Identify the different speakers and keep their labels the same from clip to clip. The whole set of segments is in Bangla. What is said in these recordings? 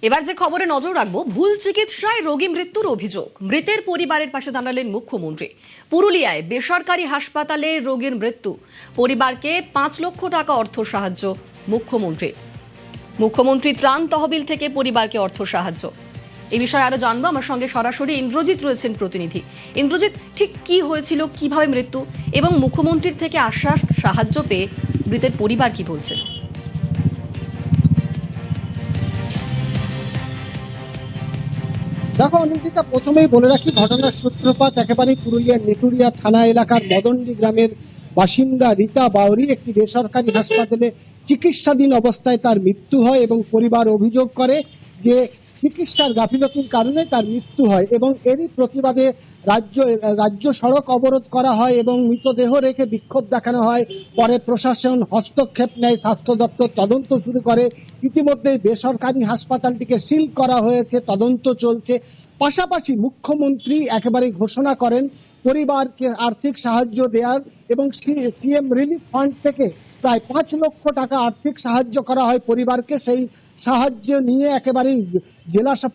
Speaker 1: এবার যে খবরে নজর রাখবো, ভুল চিকিৎসায় রোগী মৃত্যুর অভিযোগ। মৃতের পরিবারের পাশে দাঁড়ালেন মুখ্যমন্ত্রী। পুরুলিয়ায় বেসরকারি হাসপাতালে রোগীর মৃত্যু, পরিবারকে ৫ লক্ষ টাকা অর্থ সাহায্য মুখ্যমন্ত্রী ত্রাণ তহবিল থেকে পরিবারকে অর্থ সাহায্য। এই বিষয়ে আরো জানবো, আমার সঙ্গে সরাসরি ইন্দ্রজিৎ রয়েছেন প্রতিনিধি। ইন্দ্রজিৎ, ঠিক কি হয়েছিল, কিভাবে মৃত্যু এবং মুখ্যমন্ত্রীর থেকে আশ্বাস সাহায্য পেয়ে মৃতের পরিবার কি বলছে?
Speaker 2: দেখো অনিন্দিতা, প্রথমেই বলে রাখি ঘটনার সূত্রপাত একেবারেই পুরুলিয়ার নেতুরিয়া থানা এলাকার মদনডি গ্রামের বাসিন্দা রীতা বাউরি একটি বেসরকারি হাসপাতালে চিকিৎসাধীন অবস্থায় তার মৃত্যু হয় এবং পরিবার অভিযোগ করে যে চিকিৎসার গাফিলতির কারণে তার মৃত্যু হয় এবং এরই প্রতিবাদে রাজ্য সড়ক অবরোধ করা হয় এবং মৃতদেহ রেখে বিক্ষোভ দেখানো হয়। পরে প্রশাসন হস্তক্ষেপ নেয়, স্বাস্থ্য দপ্তর তদন্ত শুরু করে। ইতিমধ্যে বেসরকারি হাসপাতালটিকে সিল করা হয়েছে, তদন্ত চলছে। পাশাপাশি মুখ্যমন্ত্রী একেবারে ঘোষণা করেন পরিবারকে আর্থিক সাহায্য দেওয়ার এবং সিএম রিলিফ ফান্ড থেকে প্রায় ৫ লক্ষ টাকা আর্থিক সাহায্য করা হয় পরিবারকে। সেই সাহায্য নিয়ে একেবারেই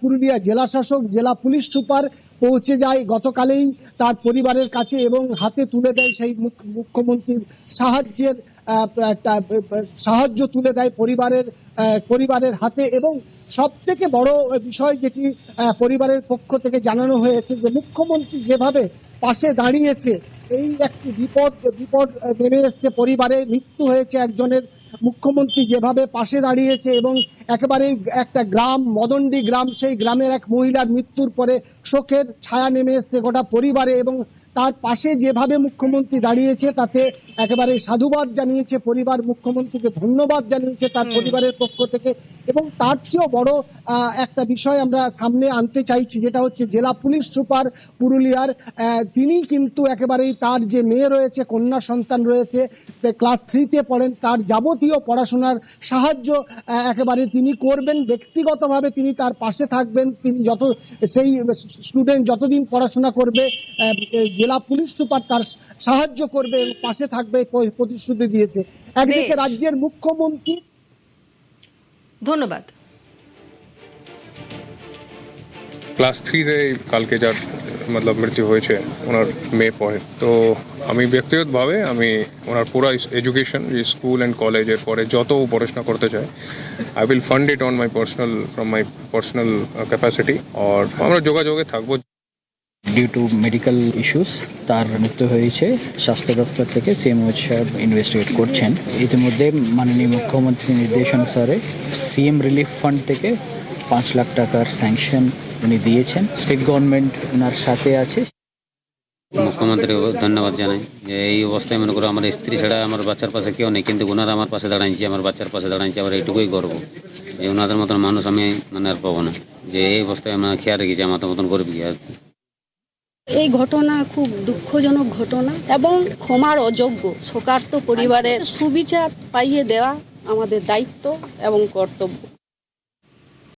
Speaker 2: পুরুলিয়া জেলা শাসক, জেলা পুলিশ সুপার পৌঁছে যায় গতকালেই তার পরিবারের কাছে এবং হাতে তুলে দেয় সেই মুখ্যমন্ত্রীর সাহায্য তুলে দেয় পরিবারের হাতে। এবং সব থেকে বড় বিষয় যেটি পরিবারের পক্ষ থেকে জানানো হয়েছে যে মুখ্যমন্ত্রী যেভাবে পাশে দাঁড়িয়েছে, এই একটি বিপদ নেমে এসছে পরিবারে, মৃত্যু হয়েছে একজনের, মুখ্যমন্ত্রী যেভাবে পাশে দাঁড়িয়েছে এবং একেবারেই একটা গ্রাম মদনডি গ্রাম, সেই গ্রামের এক মহিলার মৃত্যুর পরে শোকের ছায়া নেমে এসছে গোটা পরিবারে এবং তার পাশে যেভাবে মুখ্যমন্ত্রী দাঁড়িয়েছে তাতে একেবারে সাধুবাদ জানিয়েছে পরিবার, মুখ্যমন্ত্রীকে ধন্যবাদ জানিয়েছে তার পরিবারের পক্ষ থেকে। এবং তার চেয়েও বড় একটা বিষয় আমরা সামনে আনতে চাইছি, যেটা হচ্ছে জেলা পুলিশ সুপার পুরুলিয়ার, তিনি কিন্তু একেবারেই তার যে মেয়ে রয়েছে, কন্যা সন্তান রয়েছে, ক্লাস 3-তে পড়েন, তার যাবতীয় পড়াশোনার সাহায্য একেবারে তিনি করবেন ব্যক্তিগতভাবে, তিনি তার পাশে থাকবেন। তিনি সেই স্টুডেন্ট যতদিন পড়াশোনা করবে জেলা পুলিশ সুপার তার সাহায্য করবে, পাশে থাকবে, প্রতিশ্রুতি দিয়েছে। একদিকে রাজ্যের মুখ্যমন্ত্রী।
Speaker 1: ধন্যবাদ।
Speaker 3: ক্লাস 3-তে কালকে যার মৃত্যু হয়েছে, ওনার মেয়ে পড়ে। তো আমি ব্যক্তিগতভাবে ওনার পুরো এডুকেশন, স্কুল অ্যান্ড কলেজের পরে যত পড়াশোনা করতে চায়, I will fund it on my personal capacity. আর আমরা যোগাযোগে থাকবো।
Speaker 4: ডিউ টু মেডিকেল ইস্যুস তার মৃত্যু হয়েছে। স্বাস্থ্য দপ্তর থেকে সিএম সাহেব ইনভেস্টিগেট করছেন। ইতিমধ্যে মাননীয় মুখ্যমন্ত্রী নির্দেশ অনুসারে সিএম রিলিফ ফান্ড থেকে ৫ লাখ টাকার স্যাংশন উনি দিয়েছেন। স্টেট গভর্নমেন্ট ওনার সাথে আছে।
Speaker 5: মুখ্যমন্ত্রীকে ধন্যবাদ জানাই যে এই অবস্থায় মনে করো আমার স্ত্রী ছাড়া আমার বাচ্চার পাশে কেউ নেই, কিন্তু ওনারা আমার পাশে দাঁড়াইছে, আমার বাচ্চার পাশে দাঁড়াইছে। আবার এইটুকুই গর্ব যে ওনাদের মতন মানুষ আমি আর পাবো না, যে এই অবস্থায় আমরা খেয়াল রেখেছি আমার মতন করবি। আর
Speaker 6: এই ঘটনা খুব দুঃখজনক ঘটনা এবং ক্ষমার অযোগ্য। শোকার্ত পরিবারের সুবিচার পাইয়ে দেওয়া আমাদের দায়িত্ব এবং কর্তব্য।